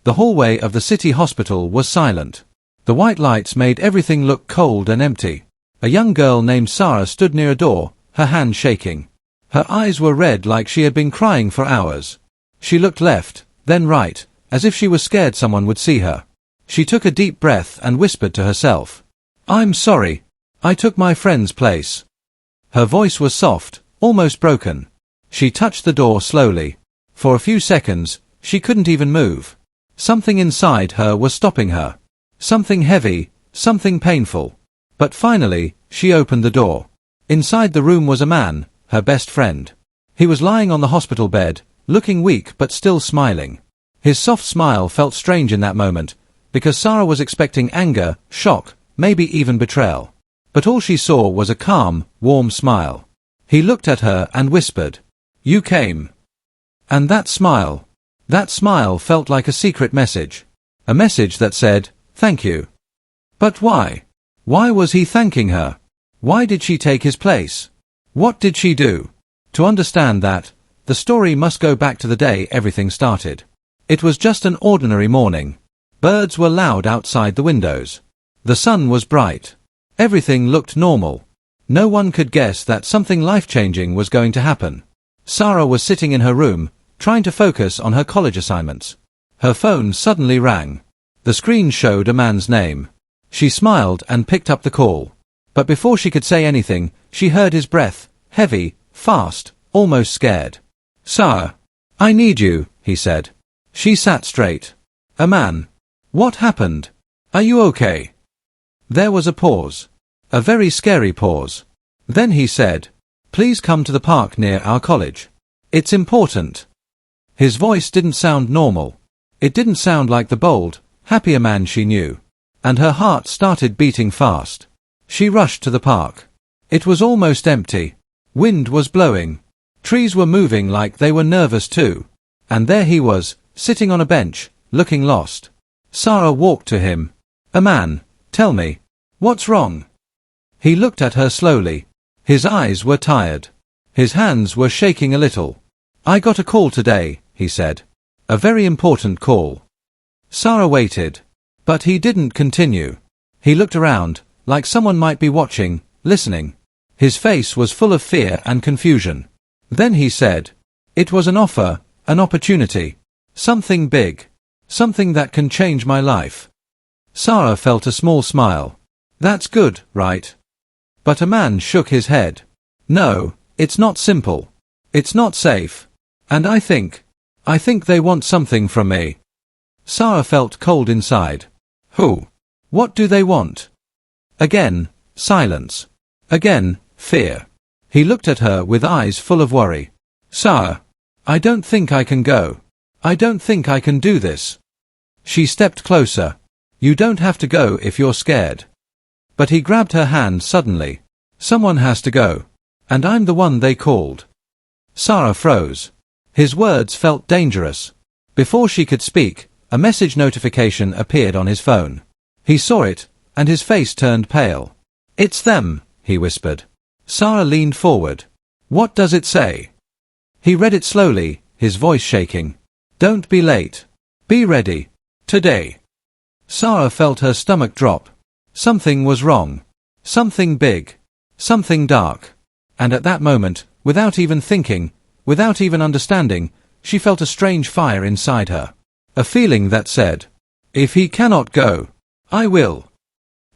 The hallway of the city hospital was silent. The white lights made everything look cold and empty. A young girl named Sarah stood near a door, her hand shaking. Her eyes were red like she had been crying for hours. She looked left, then right, as if she was scared someone would see her. She took a deep breath and whispered to herself, "I'm sorry. I took my friend's place." Her voice was soft, almost broken. She touched the door slowly. For a few seconds, she couldn't even move. Something inside her was stopping her. Something heavy, something painful. But finally, she opened the door. Inside the room was a man, her best friend. He was lying on the hospital bed, looking weak but still smiling. His soft smile felt strange in that moment, because Sarah was expecting anger, shock, maybe even betrayal. But all she saw was a calm, warm smile. He looked at her and whispered, "You came." And that smile felt like a secret message. A message that said, "Thank you." But why? Why was he thanking her? Why did she take his place? What did she do? To understand that, the story must go back to the day everything started. It was just an ordinary morning. Birds were loud outside the windows. The sun was bright. Everything looked normal. No one could guess that something life-changing was going to happen. Sarah was sitting in her room, trying to focus on her college assignments. Her phone suddenly rang. The screen showed a man's name. She smiled and picked up the call. But before she could say anything, she heard his breath, heavy, fast, almost scared. "Sarah, I need you," he said. She sat straight. "A man. What happened? Are you okay?" There was a pause. A very scary pause. Then he said, "Please come to the park near our college. It's important." His voice didn't sound normal. It didn't sound like the bold, happier man she knew. And her heart started beating fast. She rushed to the park. It was almost empty. Wind was blowing. Trees were moving like they were nervous too. And there he was, sitting on a bench, looking lost. Sarah walked to him. "A man, tell me, what's wrong?" He looked at her slowly. His eyes were tired. His hands were shaking a little. "I got a call today," he said. "A very important call." Sarah waited. But he didn't continue. He looked around, like someone might be watching, listening. His face was full of fear and confusion. Then he said, "It was an offer, an opportunity. Something big. Something that can change my life." Sarah felt a small smile. "That's good, right?" But a man shook his head. "No, it's not simple. It's not safe. And I think they want something from me." Sarah felt cold inside. Who? What do they want? Again, silence. Again, fear. He looked at her with eyes full of worry. "Sarah, I don't think I can go. I don't think I can do this." She stepped closer. "You don't have to go if you're scared." But he grabbed her hand suddenly. "Someone has to go. And I'm the one they called." Sarah froze. His words felt dangerous. Before she could speak, a message notification appeared on his phone. He saw it, and his face turned pale. "It's them," he whispered. Sarah leaned forward. "What does it say?" He read it slowly, his voice shaking. "Don't be late. Be ready. Today." Sarah felt her stomach drop. Something was wrong. Something big. Something dark. And at that moment, without even thinking, without even understanding, she felt a strange fire inside her. A feeling that said, "If he cannot go, I will."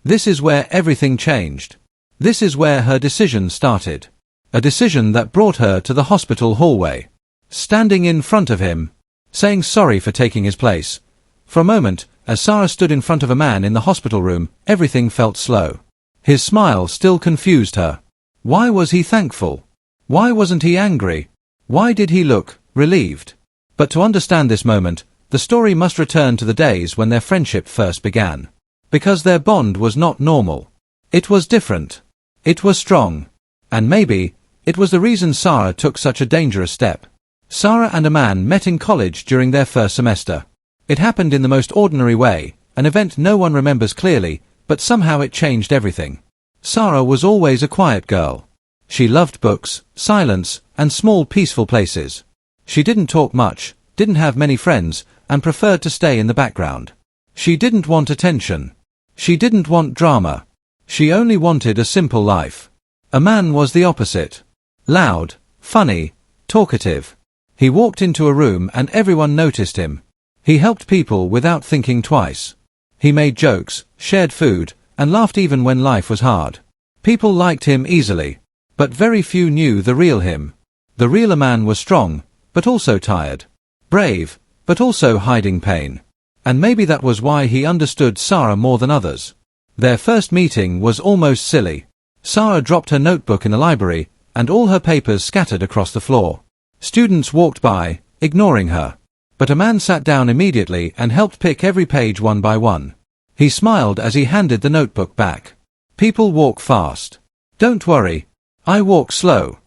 This is where everything changed. This is where her decision started. A decision that brought her to the hospital hallway. Standing in front of him. Saying sorry for taking his place. For a moment, as Sarah stood in front of a man in the hospital room, everything felt slow. His smile still confused her. Why was he thankful? Why wasn't he angry? Why did he look relieved? But to understand this moment, the story must return to the days when their friendship first began. Because their bond was not normal. It was different. It was strong. And maybe, it was the reason Sarah took such a dangerous step. Sarah and a man met in college during their first semester. It happened in the most ordinary way, an event no one remembers clearly, but somehow it changed everything. Sarah was always a quiet girl. She loved books, silence, and small peaceful places. She didn't talk much, didn't have many friends, and preferred to stay in the background. She didn't want attention. She didn't want drama. She only wanted a simple life. A man was the opposite. Loud, funny, talkative. He walked into a room and everyone noticed him. He helped people without thinking twice. He made jokes, shared food, and laughed even when life was hard. People liked him easily. But very few knew the real him. The real man was strong, but also tired. Brave, but also hiding pain. And maybe that was why he understood Sarah more than others. Their first meeting was almost silly. Sarah dropped her notebook in the library, and all her papers scattered across the floor. Students walked by, ignoring her. But a man sat down immediately and helped pick every page one by one. He smiled as he handed the notebook back. People walk fast. Don't worry. I walk slow.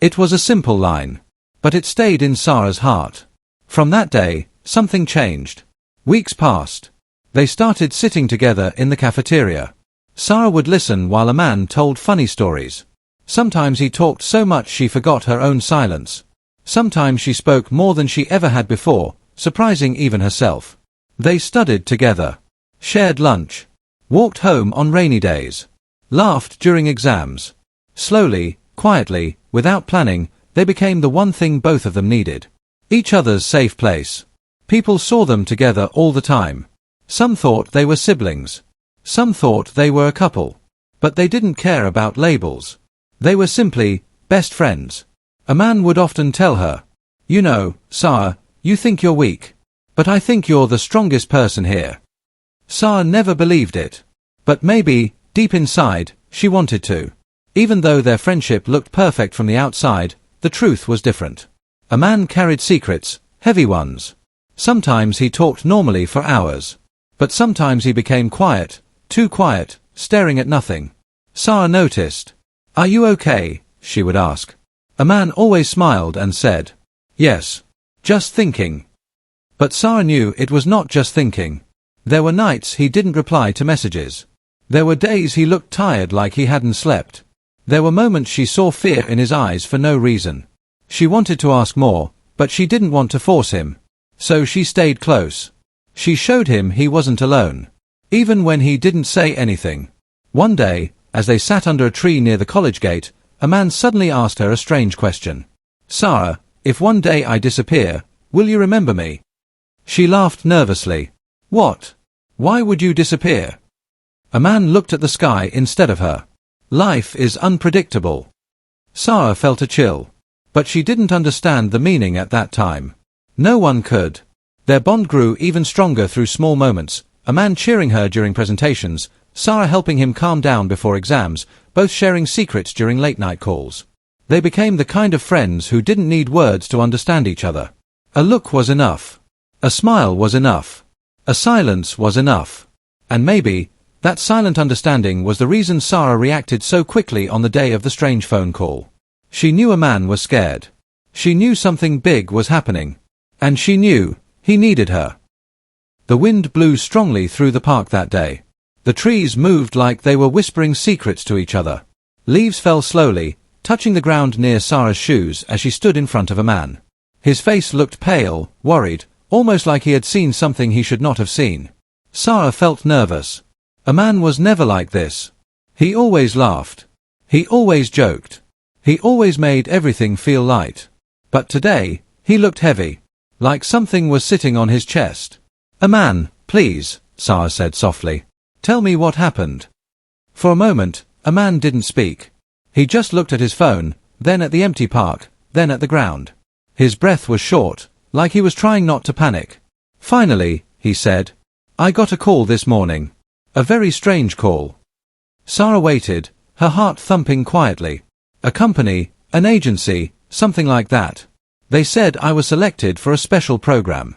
It was a simple line. But it stayed in Sarah's heart. From that day, something changed. Weeks passed. They started sitting together in the cafeteria. Sarah would listen while a man told funny stories. Sometimes he talked so much she forgot her own silence. Sometimes she spoke more than she ever had before, surprising even herself. They studied together. Shared lunch. Walked home on rainy days. Laughed during exams. Slowly, quietly, without planning, they became the one thing both of them needed. Each other's safe place. People saw them together all the time. Some thought they were siblings. Some thought they were a couple. But they didn't care about labels. They were simply best friends. A man would often tell her, "You know, Sarah, you think you're weak. But I think you're the strongest person here." Sarah never believed it. But maybe, deep inside, she wanted to. Even though their friendship looked perfect from the outside, the truth was different. A man carried secrets, heavy ones. Sometimes he talked normally for hours. But sometimes he became quiet, too quiet, staring at nothing. Sarah noticed. "Are you okay?" she would ask. A man always smiled and said, "Yes. Just thinking." But Sarah knew it was not just thinking. There were nights he didn't reply to messages. There were days he looked tired like he hadn't slept. There were moments she saw fear in his eyes for no reason. She wanted to ask more, but she didn't want to force him. So she stayed close. She showed him he wasn't alone. Even when he didn't say anything. One day, as they sat under a tree near the college gate, a man suddenly asked her a strange question. "Sarah, if one day I disappear, will you remember me?" She laughed nervously. "What? Why would you disappear?" A man looked at the sky instead of her. "Life is unpredictable." Sarah felt a chill. But she didn't understand the meaning at that time. No one could. Their bond grew even stronger through small moments, a man cheering her during presentations, Sarah helping him calm down before exams, both sharing secrets during late-night calls. They became the kind of friends who didn't need words to understand each other. A look was enough. A smile was enough. A silence was enough. And maybe, that silent understanding was the reason Sarah reacted so quickly on the day of the strange phone call. She knew a man was scared. She knew something big was happening. And she knew he needed her. The wind blew strongly through the park that day. The trees moved like they were whispering secrets to each other. Leaves fell slowly, touching the ground near Sarah's shoes as she stood in front of a man. His face looked pale, worried, almost like he had seen something he should not have seen. Sarah felt nervous. A man was never like this. He always laughed. He always joked. He always made everything feel light. But today, he looked heavy. Like something was sitting on his chest. "A man, please," Sarah said softly. "Tell me what happened." For a moment, a man didn't speak. He just looked at his phone, then at the empty park, then at the ground. His breath was short, like he was trying not to panic. "Finally," he said, "I got a call this morning. A very strange call." Sarah waited, her heart thumping quietly. "A company, an agency, something like that. They said I was selected for a special program."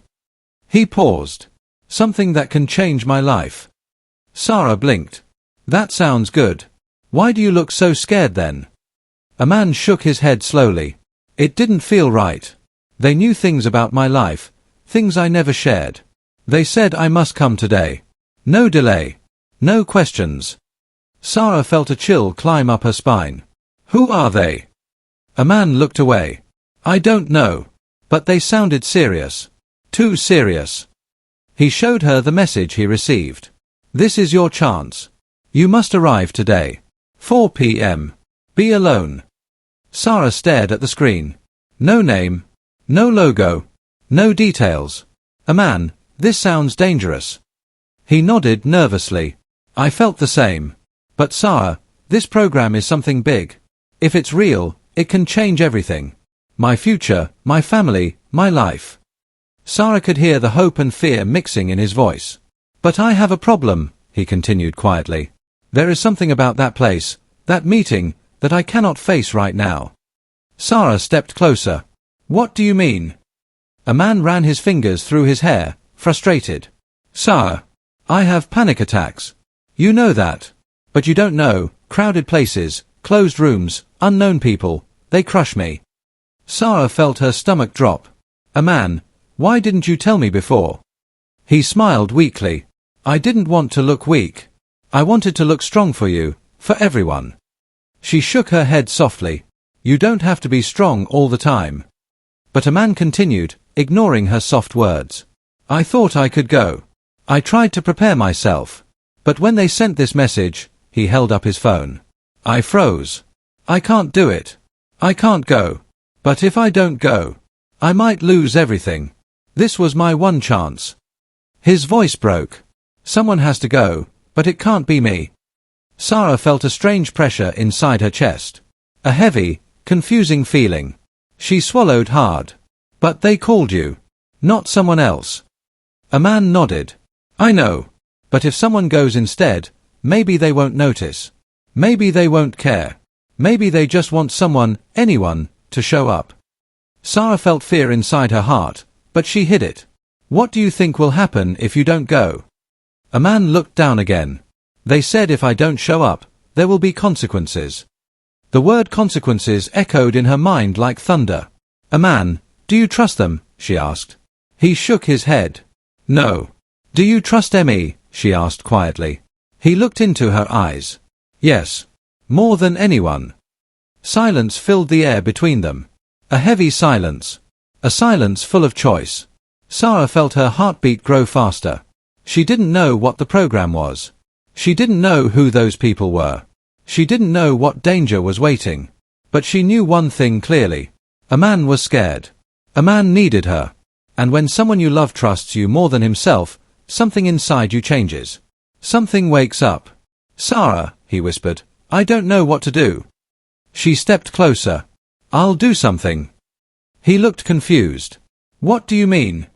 He paused. "Something that can change my life." Sarah blinked. "That sounds good. Why do you look so scared then?" A man shook his head slowly. "It didn't feel right. They knew things about my life, things I never shared. They said I must come today. No delay. No questions." Sarah felt a chill climb up her spine. "Who are they?" A man looked away. "I don't know. But they sounded serious. Too serious. He showed her the message he received. This is your chance. You must arrive today. 4 p.m. Be alone. Sarah stared at the screen. No name. No logo. No details. A man, this sounds dangerous. He nodded nervously. I felt the same. But Sarah, this program is something big. If it's real, it can change everything. My future, my family, my life. Sarah could hear the hope and fear mixing in his voice. But I have a problem, he continued quietly. There is something about that place, that meeting, that I cannot face right now. Sarah stepped closer. What do you mean? A man ran his fingers through his hair, frustrated. Sarah, I have panic attacks. You know that. But you don't know, crowded places, closed rooms, unknown people, they crush me. Sarah felt her stomach drop. A man, why didn't you tell me before? He smiled weakly. I didn't want to look weak. I wanted to look strong for you, for everyone. She shook her head softly. You don't have to be strong all the time. But a man continued, ignoring her soft words. I thought I could go. I tried to prepare myself. But when they sent this message, he held up his phone. I froze. I can't do it. I can't go. But if I don't go, I might lose everything. This was my one chance. His voice broke. Someone has to go, but it can't be me. Sarah felt a strange pressure inside her chest. A heavy, confusing feeling. She swallowed hard. But they called you. Not someone else. A man nodded. I know. But if someone goes instead, maybe they won't notice. Maybe they won't care. Maybe they just want someone, anyone, to show up. Sarah felt fear inside her heart, but she hid it. What do you think will happen if you don't go? A man looked down again. They said if I don't show up, there will be consequences. The word consequences echoed in her mind like thunder. A man, do you trust them? She asked. He shook his head. No. Do you trust Emmy? She asked quietly. He looked into her eyes. Yes. More than anyone. Silence filled the air between them. A heavy silence. A silence full of choice. Sarah felt her heartbeat grow faster. She didn't know what the program was. She didn't know who those people were. She didn't know what danger was waiting. But she knew one thing clearly. A man was scared. A man needed her. And when someone you love trusts you more than himself, something inside you changes. Something wakes up. Sarah, he whispered, I don't know what to do. She stepped closer. I'll do something. He looked confused. What do you mean?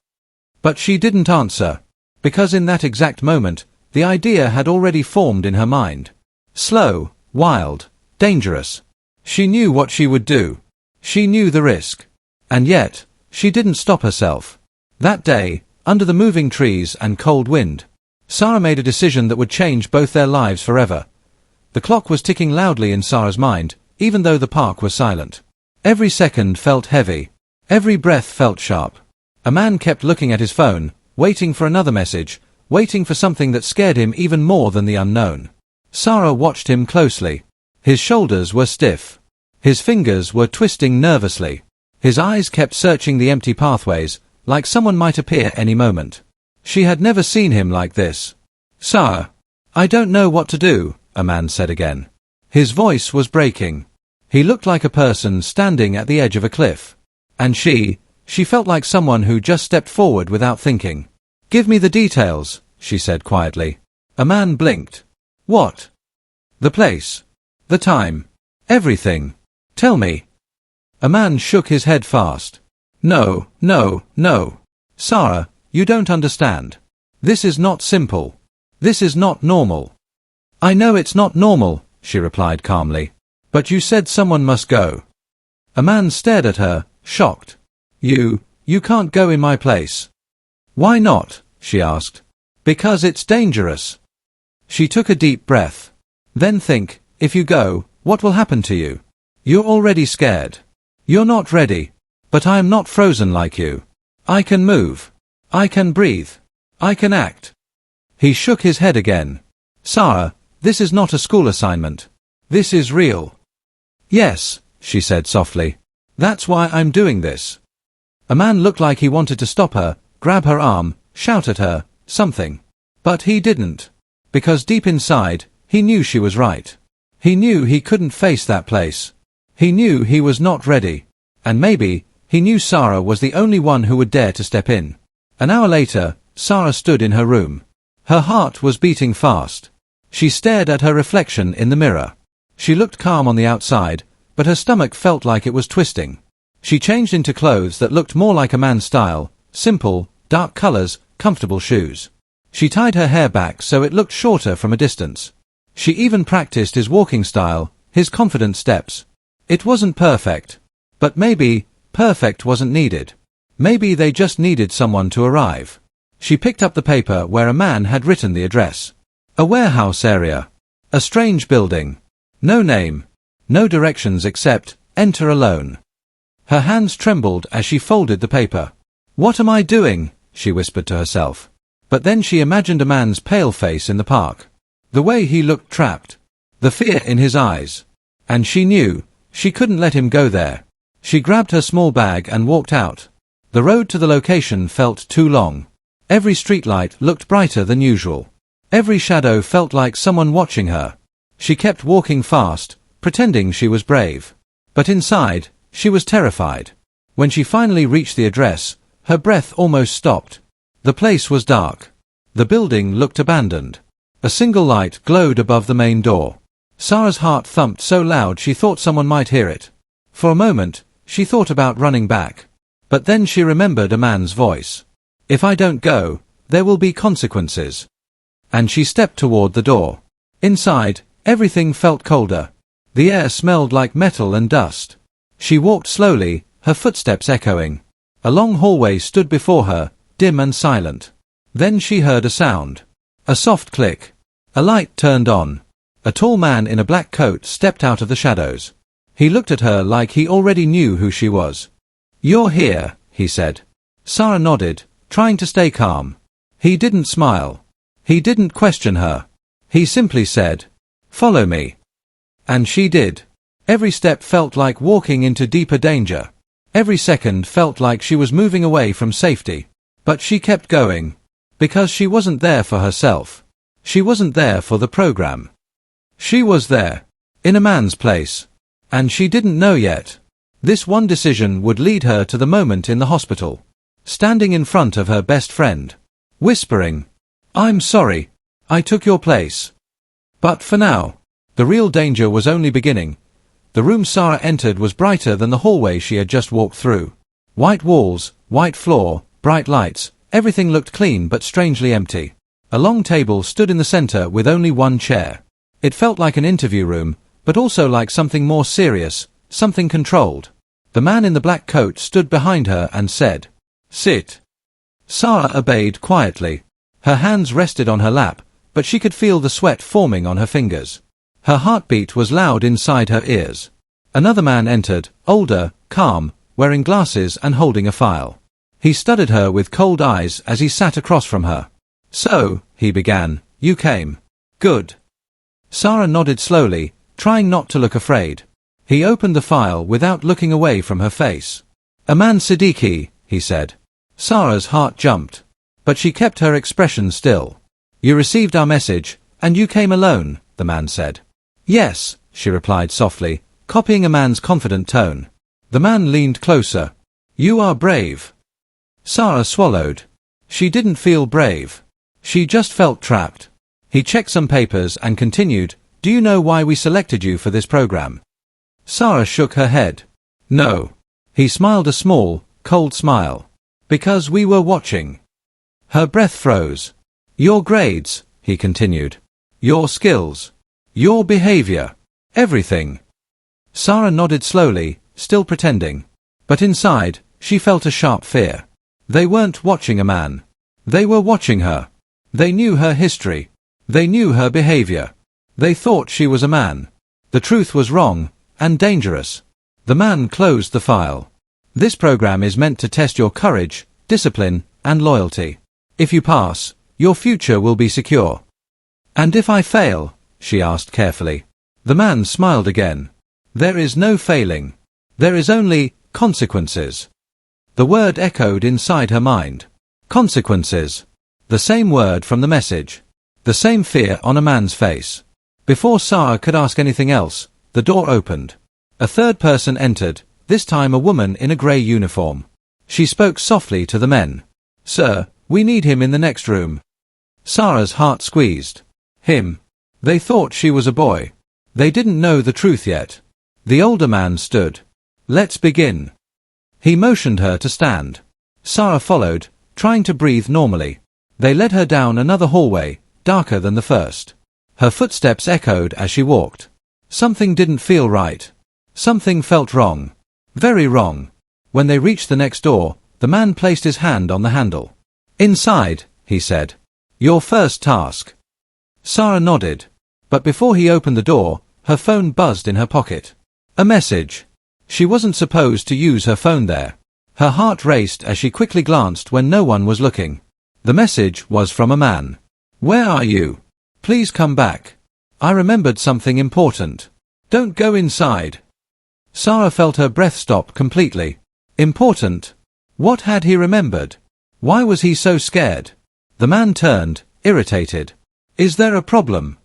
But she didn't answer. Because in that exact moment, the idea had already formed in her mind. Slow, wild, dangerous. She knew what she would do. She knew the risk. And yet, she didn't stop herself. That day, under the moving trees and cold wind, Sarah made a decision that would change both their lives forever. The clock was ticking loudly in Sarah's mind, even though the park was silent. Every second felt heavy. Every breath felt sharp. A man kept looking at his phone, waiting for another message, waiting for something that scared him even more than the unknown. Sarah watched him closely. His shoulders were stiff. His fingers were twisting nervously. His eyes kept searching the empty pathways, like someone might appear any moment. She had never seen him like this. Sarah, I don't know what to do, a man said again. His voice was breaking. He looked like a person standing at the edge of a cliff. And she felt like someone who just stepped forward without thinking. Give me the details, she said quietly. A man blinked. What? The place. The time. Everything. Tell me. A man shook his head fast. No, no, no. Sarah, you don't understand. This is not simple. This is not normal. I know it's not normal, she replied calmly. But you said someone must go. A man stared at her, shocked. You can't go in my place. Why not? She asked. Because it's dangerous. She took a deep breath. Then think, if you go, what will happen to you? You're already scared. You're not ready. But I am not frozen like you. I can move. I can breathe. I can act. He shook his head again. Sarah, this is not a school assignment. This is real. Yes, she said softly. That's why I'm doing this. A man looked like he wanted to stop her, grab her arm, shout at her, something. But he didn't. Because deep inside, he knew she was right. He knew he couldn't face that place. He knew he was not ready. And maybe, he knew Sarah was the only one who would dare to step in. An hour later, Sarah stood in her room. Her heart was beating fast. She stared at her reflection in the mirror. She looked calm on the outside, but her stomach felt like it was twisting. She changed into clothes that looked more like a man's style, simple, dark colors, comfortable shoes. She tied her hair back so it looked shorter from a distance. She even practiced his walking style, his confident steps. It wasn't perfect. But maybe, perfect wasn't needed. Maybe they just needed someone to arrive. She picked up the paper where a man had written the address. A warehouse area. A strange building. No name. No directions except, enter alone. Her hands trembled as she folded the paper. What am I doing? She whispered to herself. But then she imagined a man's pale face in the park. The way he looked trapped. The fear in his eyes. And she knew, she couldn't let him go there. She grabbed her small bag and walked out. The road to the location felt too long. Every streetlight looked brighter than usual. Every shadow felt like someone watching her. She kept walking fast, pretending she was brave. But inside, she was terrified. When she finally reached the address, her breath almost stopped. The place was dark. The building looked abandoned. A single light glowed above the main door. Sarah's heart thumped so loud she thought someone might hear it. For a moment, she thought about running back. But then she remembered a man's voice. If I don't go, there will be consequences. And she stepped toward the door. Inside, everything felt colder. The air smelled like metal and dust. She walked slowly, her footsteps echoing. A long hallway stood before her, dim and silent. Then she heard a sound. A soft click. A light turned on. A tall man in a black coat stepped out of the shadows. He looked at her like he already knew who she was. You're here, he said. Sarah nodded, trying to stay calm. He didn't smile. He didn't question her. He simply said, follow me. And she did. Every step felt like walking into deeper danger. Every second felt like she was moving away from safety. But she kept going. Because she wasn't there for herself. She wasn't there for the program. She was there. In a man's place. And she didn't know yet. This one decision would lead her to the moment in the hospital. Standing in front of her best friend. Whispering, I'm sorry. I took your place. But for now, the real danger was only beginning. The room Sarah entered was brighter than the hallway she had just walked through. White walls, white floor, bright lights, everything looked clean but strangely empty. A long table stood in the center with only one chair. It felt like an interview room, but also like something more serious, something controlled. The man in the black coat stood behind her and said, sit. Sarah obeyed quietly. Her hands rested on her lap, but she could feel the sweat forming on her fingers. Her heartbeat was loud inside her ears. Another man entered, older, calm, wearing glasses and holding a file. He studied her with cold eyes as he sat across from her. So, he began, you came. Good. Sarah nodded slowly, trying not to look afraid. He opened the file without looking away from her face. Aman Siddiqui, he said. Sarah's heart jumped. But she kept her expression still. You received our message, and you came alone, the man said. Yes, she replied softly, copying a man's confident tone. The man leaned closer. You are brave. Sarah swallowed. She didn't feel brave. She just felt trapped. He checked some papers and continued, do you know why we selected you for this program? Sarah shook her head. No. He smiled a small, cold smile. Because we were watching. Her breath froze. Your grades, he continued. Your skills. Your behavior. Everything. Sarah nodded slowly, still pretending. But inside, she felt a sharp fear. They weren't watching a man. They were watching her. They knew her history. They knew her behavior. They thought she was a man. The truth was wrong, and dangerous. The man closed the file. This program is meant to test your courage, discipline, and loyalty. If you pass, your future will be secure. And if I fail? She asked carefully. The man smiled again. There is no failing. There is only consequences. The word echoed inside her mind. Consequences. The same word from the message. The same fear on a man's face. Before Sarah could ask anything else, the door opened. A third person entered, this time a woman in a grey uniform. She spoke softly to the men. "Sir, we need him in the next room." Sarah's heart squeezed. Him. They thought she was a boy. They didn't know the truth yet. The older man stood. "Let's begin." He motioned her to stand. Sarah followed, trying to breathe normally. They led her down another hallway, darker than the first. Her footsteps echoed as she walked. Something didn't feel right. Something felt wrong. Very wrong. When they reached the next door, the man placed his hand on the handle. "Inside," he said. "Your first task." Sarah nodded. But before he opened the door, her phone buzzed in her pocket. A message. She wasn't supposed to use her phone there. Her heart raced as she quickly glanced when no one was looking. The message was from a man. "Where are you? Please come back. I remembered something important. Don't go inside." Sarah felt her breath stop completely. Important? What had he remembered? Why was he so scared? The man turned, irritated. "Is there a problem?"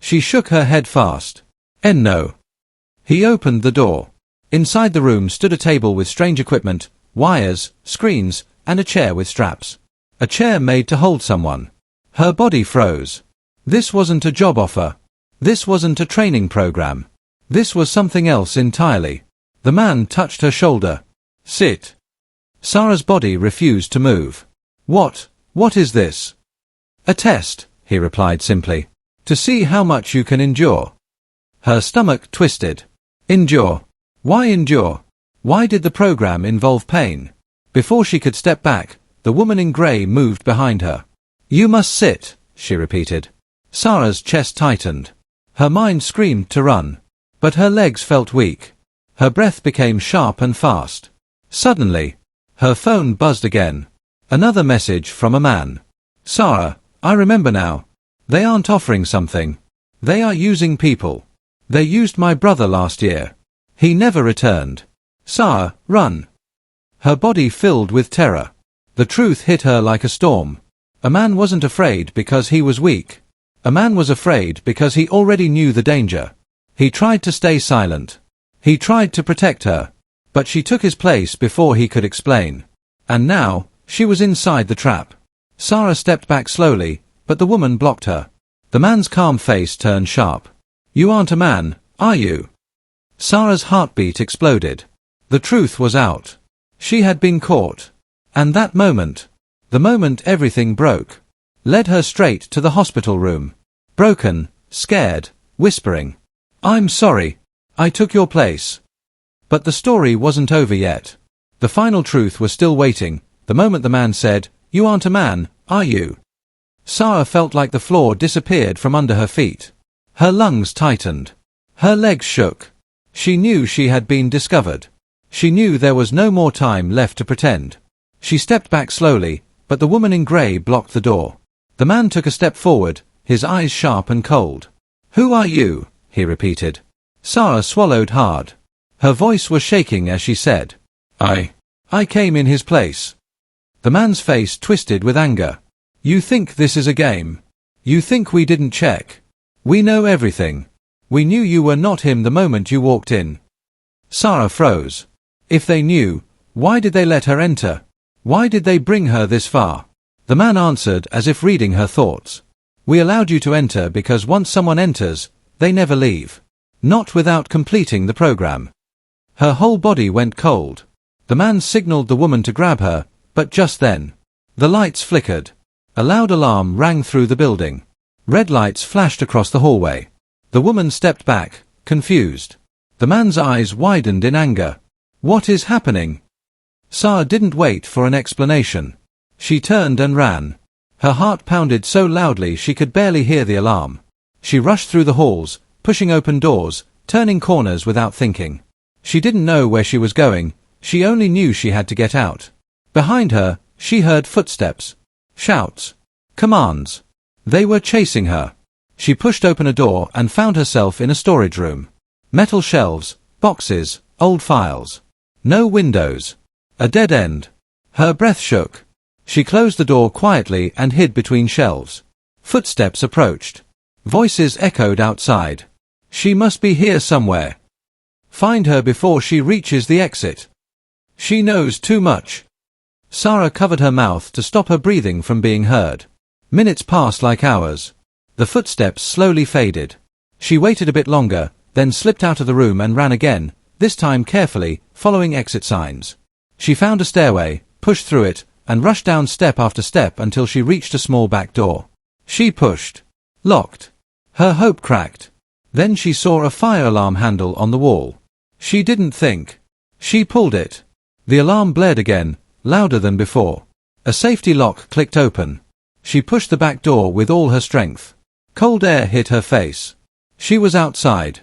She shook her head fast. No. He opened the door. Inside the room stood a table with strange equipment, wires, screens, and a chair with straps. A chair made to hold someone. Her body froze. This wasn't a job offer. This wasn't a training program. This was something else entirely. The man touched her shoulder. "Sit." Sarah's body refused to move. What is this?" "A test," he replied simply. "To see how much you can endure." Her stomach twisted. Endure? Why endure? Why did the program involve pain? Before she could step back, the woman in grey moved behind her. "You must sit," she repeated. Sarah's chest tightened. Her mind screamed to run. But her legs felt weak. Her breath became sharp and fast. Suddenly, her phone buzzed again. Another message from a man. "Sarah, I remember now. They aren't offering something. They are using people. They used my brother last year. He never returned. Sarah, run." Her body filled with terror. The truth hit her like a storm. A man wasn't afraid because he was weak. A man was afraid because he already knew the danger. He tried to stay silent. He tried to protect her. But she took his place before he could explain. And now, she was inside the trap. Sarah stepped back slowly, but the woman blocked her. The man's calm face turned sharp. "You aren't a man, are you?" Sarah's heartbeat exploded. The truth was out. She had been caught. And that moment, the moment everything broke, led her straight to the hospital room. Broken, scared, whispering, "I'm sorry. I took your place." But the story wasn't over yet. The final truth was still waiting, the moment the man said, "You aren't a man, are you?" Sarah felt like the floor disappeared from under her feet. Her lungs tightened. Her legs shook. She knew she had been discovered. She knew there was no more time left to pretend. She stepped back slowly, but the woman in grey blocked the door. The man took a step forward, his eyes sharp and cold. "Who are you?" he repeated. Sarah swallowed hard. Her voice was shaking as she said, I came in his place." The man's face twisted with anger. "You think this is a game? You think we didn't check? We know everything. We knew you were not him the moment you walked in." Sarah froze. If they knew, why did they let her enter? Why did they bring her this far? The man answered as if reading her thoughts. "We allowed you to enter because once someone enters, they never leave. Not without completing the program." Her whole body went cold. The man signaled the woman to grab her, but just then, the lights flickered. A loud alarm rang through the building. Red lights flashed across the hallway. The woman stepped back, confused. The man's eyes widened in anger. "What is happening?" Sarah didn't wait for an explanation. She turned and ran. Her heart pounded so loudly she could barely hear the alarm. She rushed through the halls, pushing open doors, turning corners without thinking. She didn't know where she was going, she only knew she had to get out. Behind her, she heard footsteps. Shouts. Commands. They were chasing her. She pushed open a door and found herself in a storage room. Metal shelves, boxes, old files. No windows. A dead end. Her breath shook. She closed the door quietly and hid between shelves. Footsteps approached. Voices echoed outside. She must be here somewhere. Find her before she reaches the exit. She knows too much. Sarah covered her mouth to stop her breathing from being heard. Minutes passed like hours. The footsteps slowly faded. She waited a bit longer, then slipped out of the room and ran again, this time carefully, following exit signs. She found a stairway, pushed through it, and rushed down step after step until she reached a small back door. She pushed. Locked. Her hope cracked. Then she saw a fire alarm handle on the wall. She didn't think. She pulled it. The alarm blared again, louder than before. A safety lock clicked open. She pushed the back door with all her strength. Cold air hit her face. She was outside.